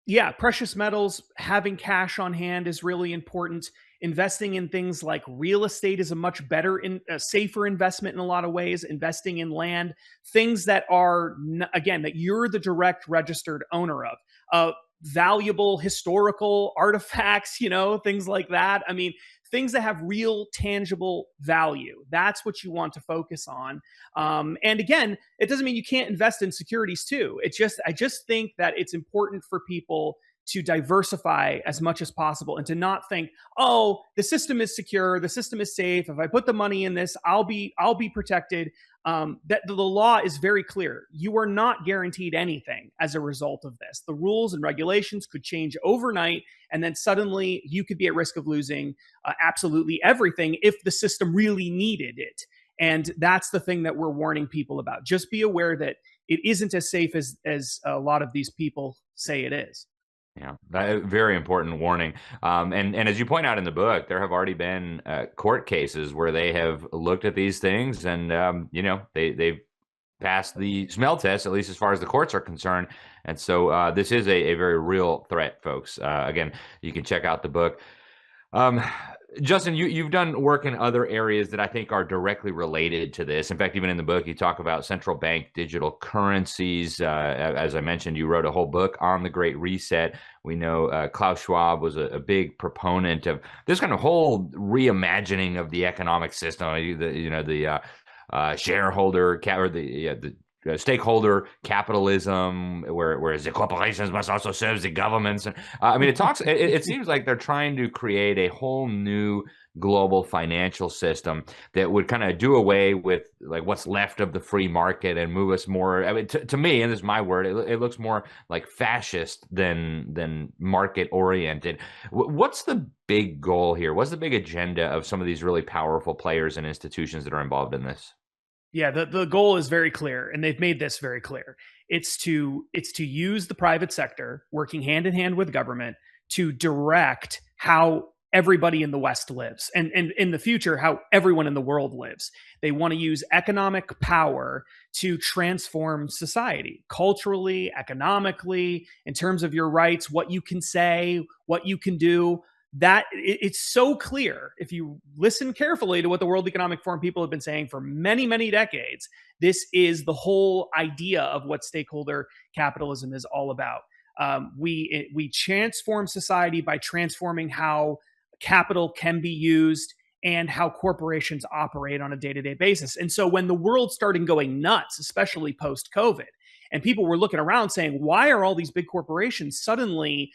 Yeah, precious metals, having cash on hand is really important. Investing in things like real estate is a much better, safer investment in a lot of ways. Investing in land, things that are, again, that you're the direct registered owner of. Valuable historical artifacts, things like that. I mean, things that have real tangible value. That's what you want to focus on. And again, it doesn't mean you can't invest in securities too. I just think that it's important for people to diversify as much as possible and to not think, oh, the system is secure, the system is safe. If I put the money in this, I'll be protected. That the law is very clear. You are not guaranteed anything as a result of this. The rules and regulations could change overnight, and then suddenly you could be at risk of losing absolutely everything if the system really needed it. And that's the thing that we're warning people about. Just be aware that it isn't as safe as a lot of these people say it is. Yeah, very important warning. And as you point out in the book, there have already been court cases where they have looked at these things and, they've passed the smell test, at least as far as the courts are concerned. And so this is a very real threat, folks. Again, you can check out the book. Justin, you've done work in other areas that I think are directly related to this. In fact, even in the book, you talk about central bank digital currencies. As I mentioned, you wrote a whole book on the Great Reset. We know Klaus Schwab was a big proponent of this kind of whole reimagining of the economic system. The shareholder or the stakeholder capitalism, whereas the corporations must also serve the governments. And I mean, it seems like they're trying to create a whole new global financial system that would kind of do away with like what's left of the free market and move us more. I mean, to me, and this is my word, it looks more like fascist than market oriented. What's the big goal here? What's the big agenda of some of these really powerful players and institutions that are involved in this? Yeah, the goal is very clear, and they've made this very clear. It's to use the private sector working hand in hand with government to direct how everybody in the West lives, and in the future, how everyone in the world lives. They want to use economic power to transform society, culturally, economically, in terms of your rights, what you can say, what you can do. That it's so clear if you listen carefully to what the World Economic Forum people have been saying for many, many decades. This is the whole idea of what stakeholder capitalism is all about. We transform society by transforming how capital can be used and how corporations operate on a day-to-day basis. And so when the world started going nuts, especially post-COVID, and people were looking around saying, why are all these big corporations suddenly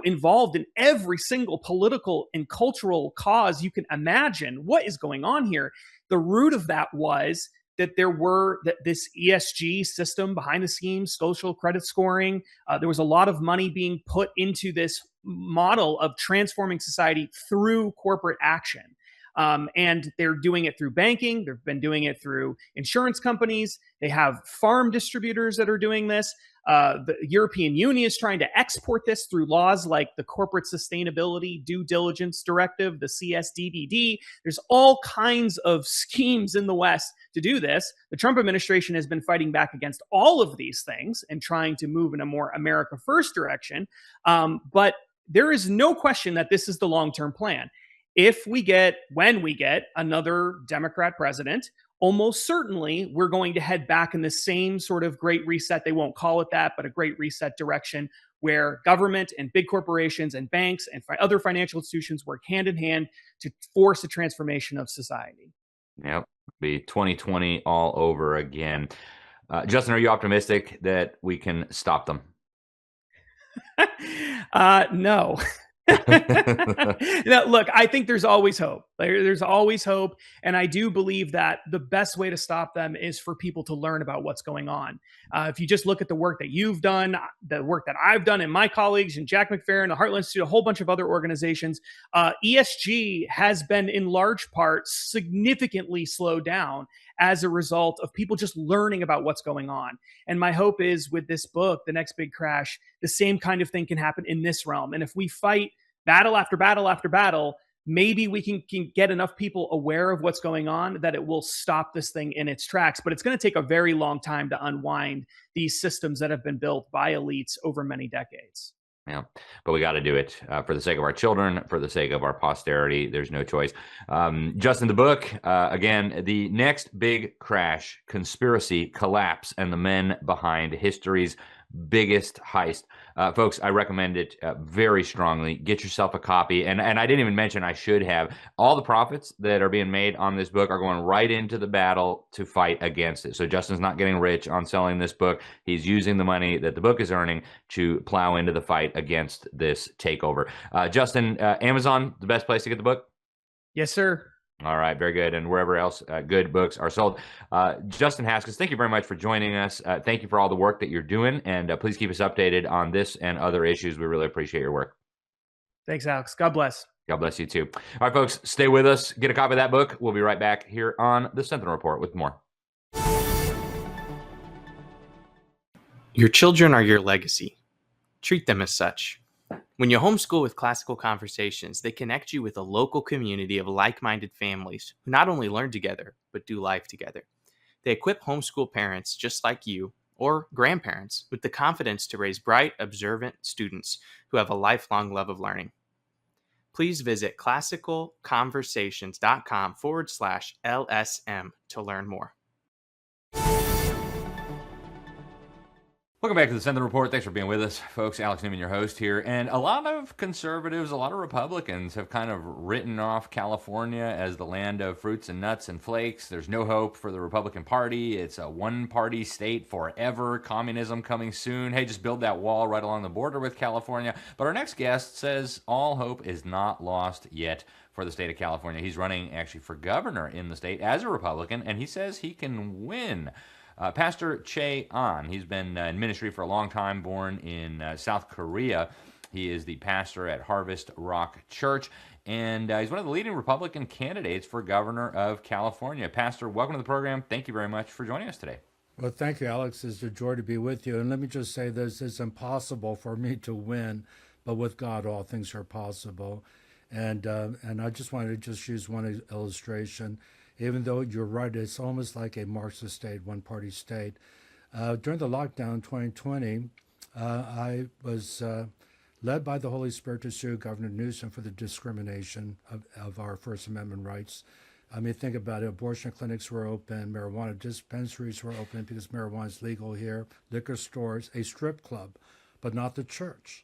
involved in every single political and cultural cause you can imagine? What is going on here? The root of that was that this ESG system behind the scenes, social credit scoring. There was a lot of money being put into this model of transforming society through corporate action. And they're doing it through banking. They've been doing it through insurance companies. They have farm distributors that are doing this. The European Union is trying to export this through laws like the Corporate Sustainability Due Diligence Directive, the CSDDD. There's all kinds of schemes in the West to do this. The Trump administration has been fighting back against all of these things and trying to move in a more America First direction. But there is no question that this is the long-term plan. When we get another Democrat president, almost certainly we're going to head back in the same sort of great reset. They won't call it that, but a great reset direction where government and big corporations and banks and other financial institutions work hand in hand to force a transformation of society. Yep. Be 2020 all over again. Justin, are you optimistic that we can stop them? No. Now, look, I think there's always hope. There's always hope. And I do believe that the best way to stop them is for people to learn about what's going on. If you just look at the work that you've done, the work that I've done, and my colleagues, and Jack McFerrin, the Heartland Institute, a whole bunch of other organizations, ESG has been in large part significantly slowed down as a result of people just learning about what's going on. And my hope is with this book, The Next Big Crash, the same kind of thing can happen in this realm. And if we fight battle after battle after battle, maybe we can get enough people aware of what's going on that it will stop this thing in its tracks. But it's going to take a very long time to unwind these systems that have been built by elites over many decades. Yeah, but we got to do it for the sake of our children, for the sake of our posterity. There's no choice. Justin, the book, again, The Next Big Crash, Conspiracy, Collapse, and the Men Behind History's Biggest Heist. Folks, I recommend it very strongly. Get yourself a copy. And I didn't even mention, I should have, all the profits that are being made on this book are going right into the battle to fight against it. So Justin's not getting rich on selling this book. He's using the money that the book is earning to plow into the fight against this takeover. Justin, Amazon, the best place to get the book? Yes, sir. All right, very good. And wherever else good books are sold. Justin Haskins, thank you very much for joining us. Thank you for all the work that you're doing. And please keep us updated on this and other issues. We really appreciate your work. Thanks, Alex. God bless. God bless you too. All right, folks, stay with us. Get a copy of that book. We'll be right back here on the Sentinel Report with more. Your children are your legacy. Treat them as such. When you homeschool with Classical Conversations, they connect you with a local community of like-minded families who not only learn together, but do life together. They equip homeschool parents just like you, or grandparents, with the confidence to raise bright, observant students who have a lifelong love of learning. Please visit classicalconversations.com/LSM to learn more. Welcome back to the Sentinel Report. Thanks for being with us, folks. Alex Newman, your host here. And a lot of conservatives, a lot of Republicans have kind of written off California as the land of fruits and nuts and flakes. There's no hope for the Republican Party. It's a one-party state forever. Communism coming soon. Hey, just build that wall right along the border with California. But our next guest says all hope is not lost yet for the state of California. He's running actually for governor in the state as a Republican, and he says he can win. Pastor Ché Ahn, he's been in ministry for a long time, born in South Korea. He is the pastor at Harvest Rock Church, and he's one of the leading Republican candidates for governor of California. Pastor, welcome to the program. Thank you very much for joining us today. Well, thank you, Alex. It's a joy to be with you. And let me just say this, it's impossible for me to win, but with God, all things are possible. And I just wanted to just use one illustration. Even though you're right, it's almost like a Marxist state, one-party state. During the lockdown in 2020, I was led by the Holy Spirit to sue Governor Newsom for the discrimination of our First Amendment rights. I mean, think about it. Abortion clinics were open, marijuana dispensaries were open because marijuana is legal here, liquor stores, a strip club, but not the church.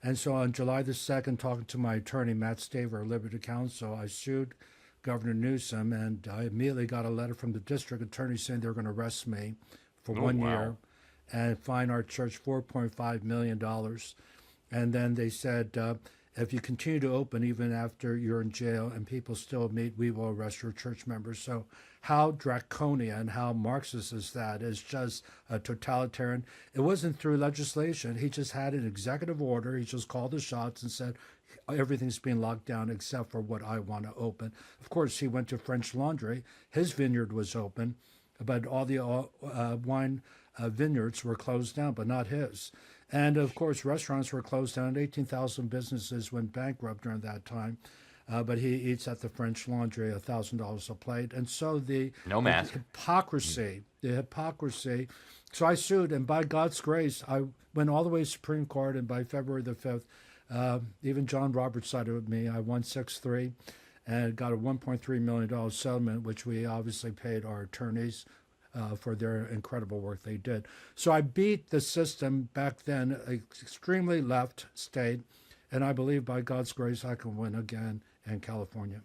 And so on July the 2nd, talking to my attorney, Matt Staver, Liberty Counsel, I sued Governor Newsom, and I immediately got a letter from the district attorney saying they were going to arrest me for 1 year and fine our church $4.5 million. And then they said, if you continue to open even after you're in jail and people still meet, we will arrest your church members. So how draconian, how Marxist is that? It's just a totalitarian. It wasn't through legislation. He just had an executive order. He just called the shots and said, everything's being locked down except for what I want to open. Of course, he went to French Laundry. His vineyard was open, but all the wine vineyards were closed down, but not his. And of course, restaurants were closed down. 18,000 businesses went bankrupt during that time. But he eats at the French Laundry, $1,000 a plate. And so the hypocrisy. So I sued, and by God's grace, I went all the way to Supreme Court, and by February the 5th, even John Roberts sided with me. I won 6-3 and got a $1.3 million settlement, which we obviously paid our attorneys for their incredible work they did. So I beat the system back then, extremely left state, and I believe by God's grace I can win again in California.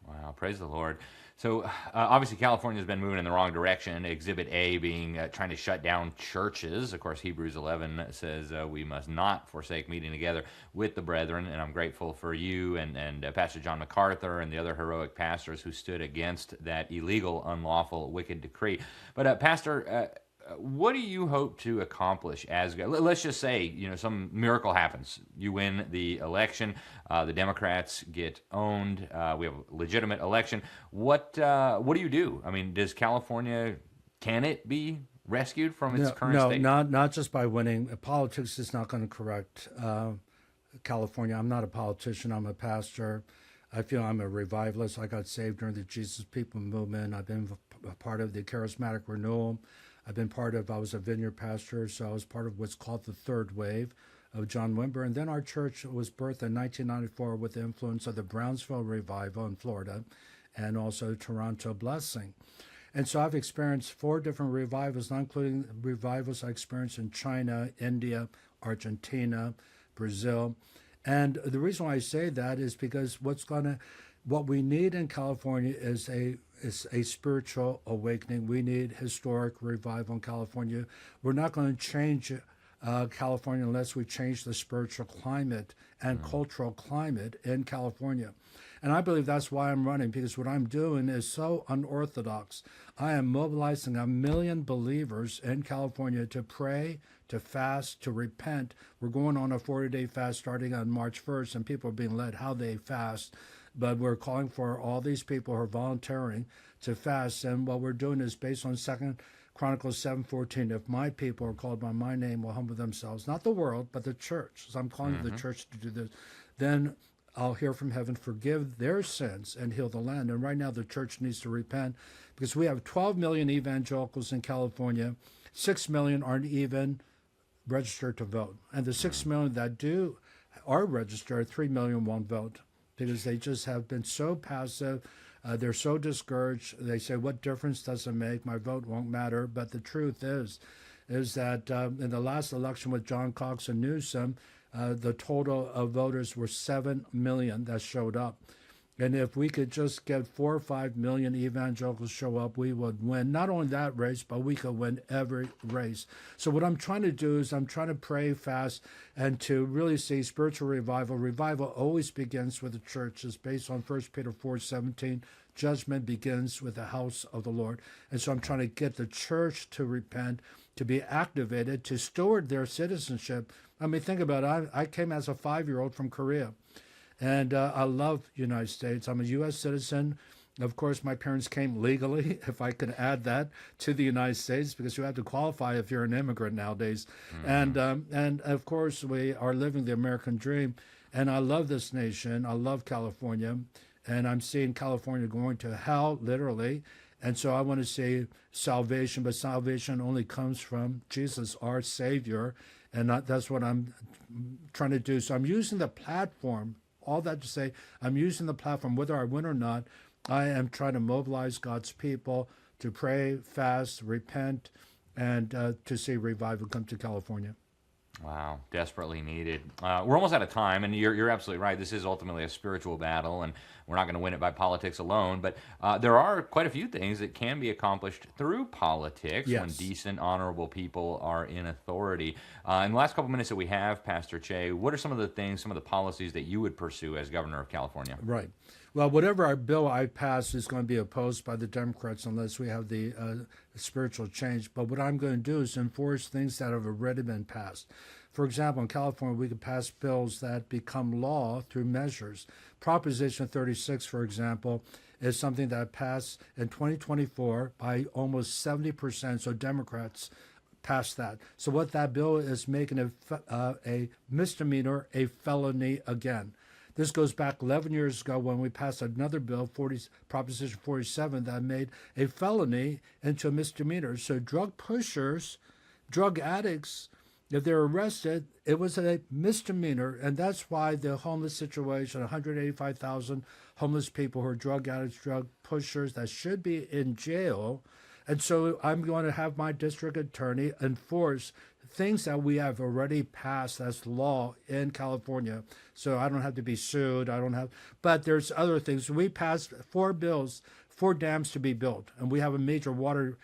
Wow, praise the Lord. So obviously California's been moving in the wrong direction. Exhibit A being trying to shut down churches. Of course, Hebrews 11 says we must not forsake meeting together with the brethren. And I'm grateful for you and Pastor John MacArthur and the other heroic pastors who stood against that illegal, unlawful, wicked decree. But Pastor, what do you hope to accomplish as, let's just say, some miracle happens. You win the election, the Democrats get owned, we have a legitimate election. What do you do? I mean, does California, can it be rescued from its current state? No, not just by winning. Politics is not going to correct California. I'm not a politician. I'm a pastor. I feel I'm a revivalist. I got saved during the Jesus People movement. I've been a part of the charismatic renewal. I was a vineyard pastor, so I was part of what's called the third wave of John Wimber. And then our church was birthed in 1994 with the influence of the Brownsville revival in Florida and also Toronto blessing. And so I've experienced 4 different revivals, not including revivals I experienced in China, India, Argentina, Brazil. And the reason why I say that is because what we need in California is a spiritual awakening. We need historic revival in California. We're not going to change California unless we change the spiritual climate and cultural climate in California. And I believe that's why I'm running, because what I'm doing is so unorthodox. I am mobilizing 1 million believers in California to pray, to fast, to repent. We're going on a 40-day fast starting on March 1st, and people are being led how they fast. But we're calling for all these people who are volunteering to fast. And what we're doing is based on 2 Chronicles 7:14. If my people are called by my name will humble themselves, not the world, but the church. So I'm calling the church to do this. Then I'll hear from heaven, forgive their sins, and heal the land. And right now the church needs to repent because we have 12 million evangelicals in California. 6 million aren't even registered to vote. And the 6 million that are registered, 3 million won't vote, because they just have been so passive. They're so discouraged. They say, what difference does it make? My vote won't matter. But the truth is, is that in the last election with John Cox and Newsom, the total of voters were 7 million that showed up. And if we could just get 4 or 5 million evangelicals show up, we would win not only that race, but we could win every race. So what I'm trying to do is I'm trying to pray fast and to really see spiritual revival. Revival always begins with the church. It's based on 1 Peter 4:17. Judgment begins with the house of the Lord. And so I'm trying to get the church to repent, to be activated, to steward their citizenship. I mean, think about it. I came as a 5-year-old from Korea. And I love the United States. I'm a U.S. citizen. Of course, my parents came legally, if I could add that, to the United States, because you have to qualify if you're an immigrant nowadays. And of course, we are living the American dream. And I love this nation. I love California. And I'm seeing California going to hell, literally. And so I want to see salvation, but salvation only comes from Jesus, our Savior. And that's what I'm trying to do. So I'm using the platform. All that to say, I'm using the platform, whether I win or not. I am trying to mobilize God's people to pray, fast, repent, and to see revival come to California. Wow, desperately needed. We're almost out of time, and you're absolutely right. This is ultimately a spiritual battle, and we're not going to win it by politics alone. But there are quite a few things that can be accomplished through politics when decent, honorable people are in authority. In the last couple minutes that we have, Pastor Ché, what are some of the things, some of the policies that you would pursue as governor of California? Right. Well, whatever bill I pass is going to be opposed by the Democrats unless we have the spiritual change. But what I'm going to do is enforce things that have already been passed. For example, in California, we could pass bills that become law through measures. Proposition 36, for example, is something that passed in 2024 by almost 70%. So Democrats passed that. So what that bill is making a misdemeanor a felony again. This goes back 11 years ago when we passed another bill, Proposition 47, that made a felony into a misdemeanor. So drug pushers, drug addicts, if they're arrested, it was a misdemeanor. And that's why the homeless situation, 185,000 homeless people who are drug addicts, drug pushers, that should be in jail. And so I'm going to have my district attorney enforce things that we have already passed as law in California. So I don't have to be sued. But there's other things. We passed 4 bills, 4 dams to be built, and we have a major water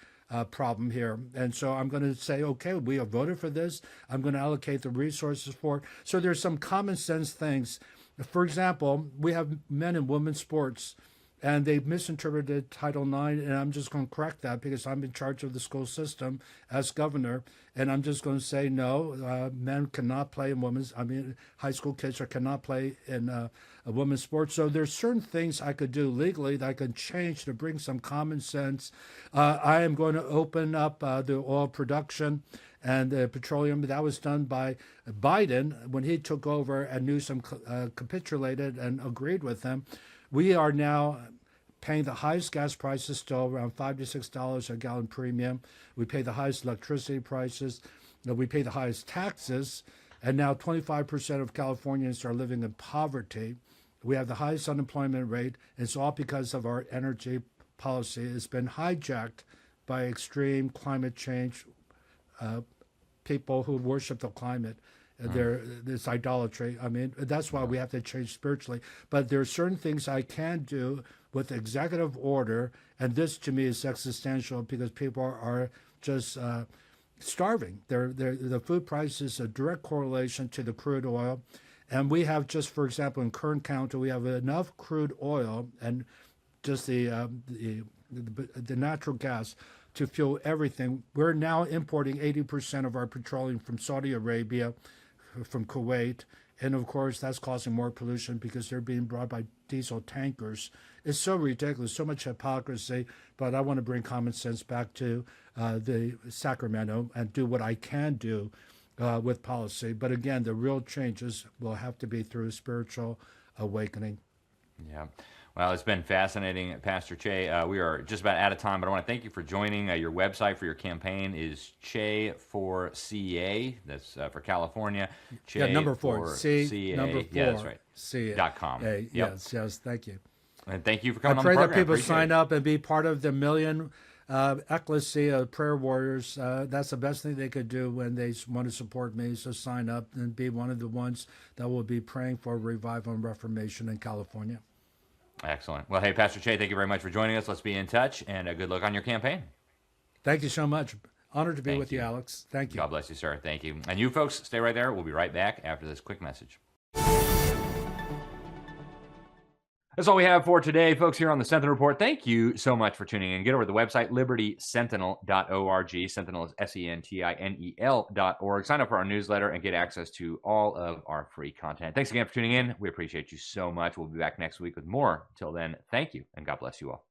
problem here. And so I'm going to say, okay, we have voted for this. I'm going to allocate the resources for it. So there's some common sense things. For example, we have men and women sports, and they misinterpreted Title IX, and I'm just going to correct that because I'm in charge of the school system as governor, and I'm just going to say no, men cannot play in high school kids cannot play in a women's sport. So there's certain things I could do legally that I could change to bring some common sense. I am going to open up the oil production and the petroleum. That was done by Biden when he took over, and Newsom capitulated and agreed with him. We are now paying the highest gas prices, still around $5 to $6 a gallon premium. We pay the highest electricity prices. We pay the highest taxes. And now 25% of Californians are living in poverty. We have the highest unemployment rate. It's all because of our energy policy. It's been hijacked by extreme climate change, people who worship the climate. This idolatry. I mean, that's why we have to change spiritually. But there are certain things I can do with executive order, and this to me is existential because people are just starving. The food price is a direct correlation to the crude oil. And we have just, for example, in Kern County, we have enough crude oil and just the natural gas to fuel everything. We're now importing 80% of our petroleum from Saudi Arabia, from Kuwait, and of course that's causing more pollution because they're being brought by diesel tankers. It's so ridiculous, so much hypocrisy, but I want to bring common sense back to the Sacramento and do what I can do with policy. But again, the real changes will have to be through spiritual awakening. Yeah. Well, it's been fascinating, Pastor Ché. We are just about out of time, but I want to thank you for joining. Your website for your campaign is Ché4CA. That's for California. Ché number 4. C, number 4. Yeah, that's right. .com. Yes, thank you. And thank you for coming on the program. I program. pray that people sign up and be part of the million Ecclesia, prayer warriors, that's the best thing they could do when they want to support me. So sign up and be one of the ones that will be praying for revival and reformation in California. Excellent. Well, hey, Pastor Ché, thank you very much for joining us. Let's be in touch, and good luck on your campaign. Thank you so much. Honored to be with you, Alex. Thank you. God bless you, sir. Thank you. And you folks, stay right there. We'll be right back after this quick message. That's all we have for today, folks, here on the Sentinel Report. Thank you so much for tuning in. Get over to the website, libertysentinel.org. Sentinel is SENTINEL.org. Sign up for our newsletter and get access to all of our free content. Thanks again for tuning in. We appreciate you so much. We'll be back next week with more. Till then, thank you, and God bless you all.